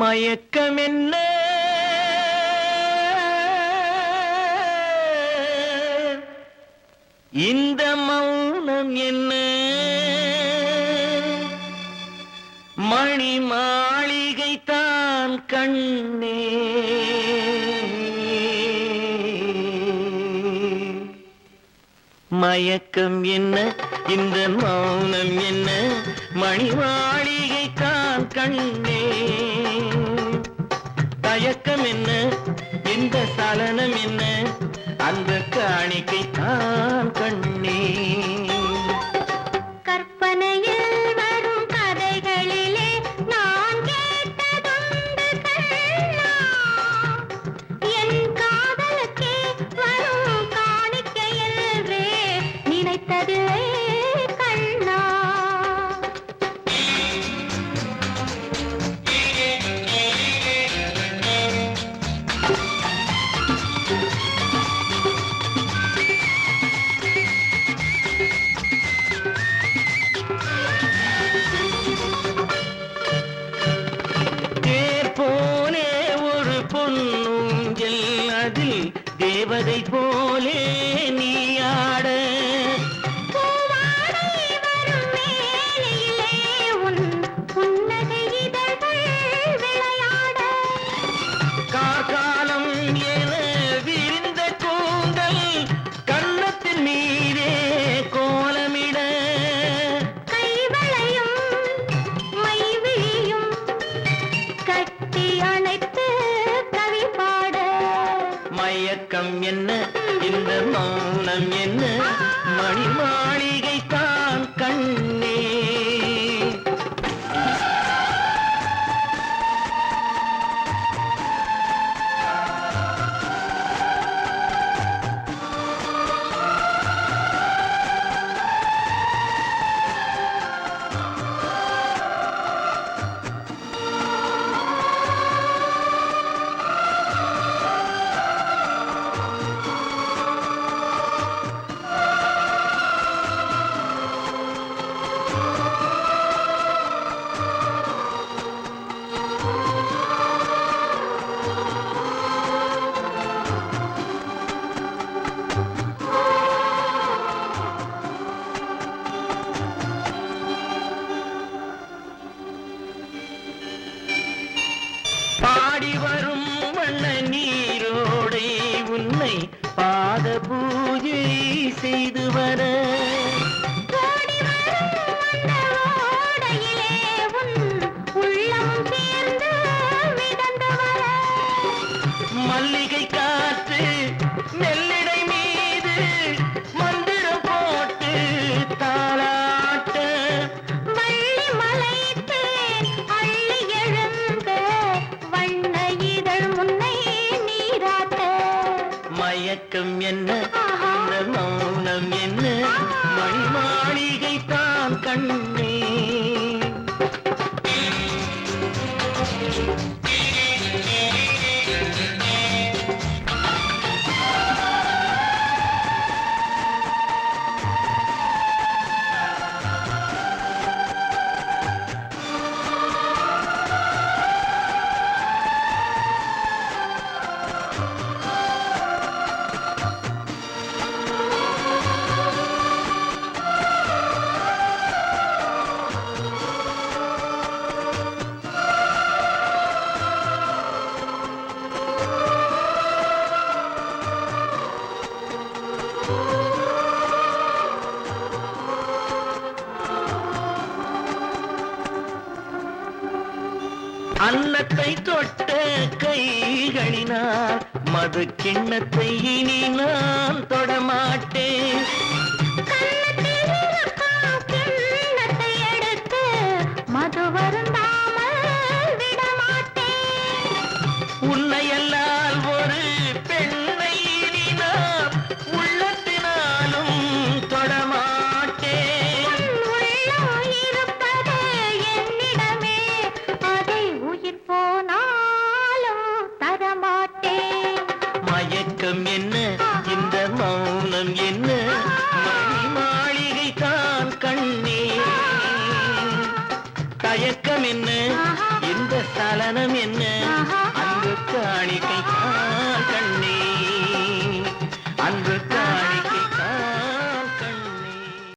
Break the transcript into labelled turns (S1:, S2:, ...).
S1: மயக்கம் என்ன இந்த மௌனம் என்ன மணி மாளிகை தான் கண்ணே மயக்கம் என்ன இந்த மௌனம் என்ன மணி மாளிகை தான் கண்ணே தயக்கம் என்ன இந்த சலனம் என்ன அந்த காணிக்கை தான் கண்ணே
S2: கற்பனையில் வரும் கதைகளிலே நான் கேட்டதுண்டு கண்ணா என் காதலுக்கே வரும் காணிக்கை என்றே நினைத்ததில்லை கண்ணா பொன்னூஞ்சல் அதில் தேவதை போலே நீ ஆட காலம் என விரிந்த கூந்தல் கன்னத்தின் மீதே கோலமிட கைவளையும் மைவிழியும் கட்டி அணைத்து
S1: மயக்கம் என்ன இந்த மௌனம் என்ன மணி மாளிகை தான் கண்ணே பாடி வரும் வண்ண நீரோடை உன்னை பாத பூஜை செய்து வர மல்லிகை காற்று மெல்லிடை மீது மந்திரம் போட்டு தாளாட்ட மயக்கம் என்ன இந்த மௌனம் என்ன மணி மாளிகை தான் கண்ணே அன்னத்தை தொட்ட கைகளினால் மது கிண்ணத்தை இனி நான் தொடமாட்டேன்
S2: மது வருந்தாமல் விடமாட்டேன்
S1: உன்னையல்லால் ஒரு பெண்ணை இனி நான் உள்ளத்தினாலும் தொடமாட்டேன் மயக்கம் என்ன இந்த மௌனம் என்ன மணி மாளிகை தான் கண்ணே தயக்கம் என்ன இந்த சலனம் என்ன
S2: ஆஹா.
S1: அந்த காணிக்கை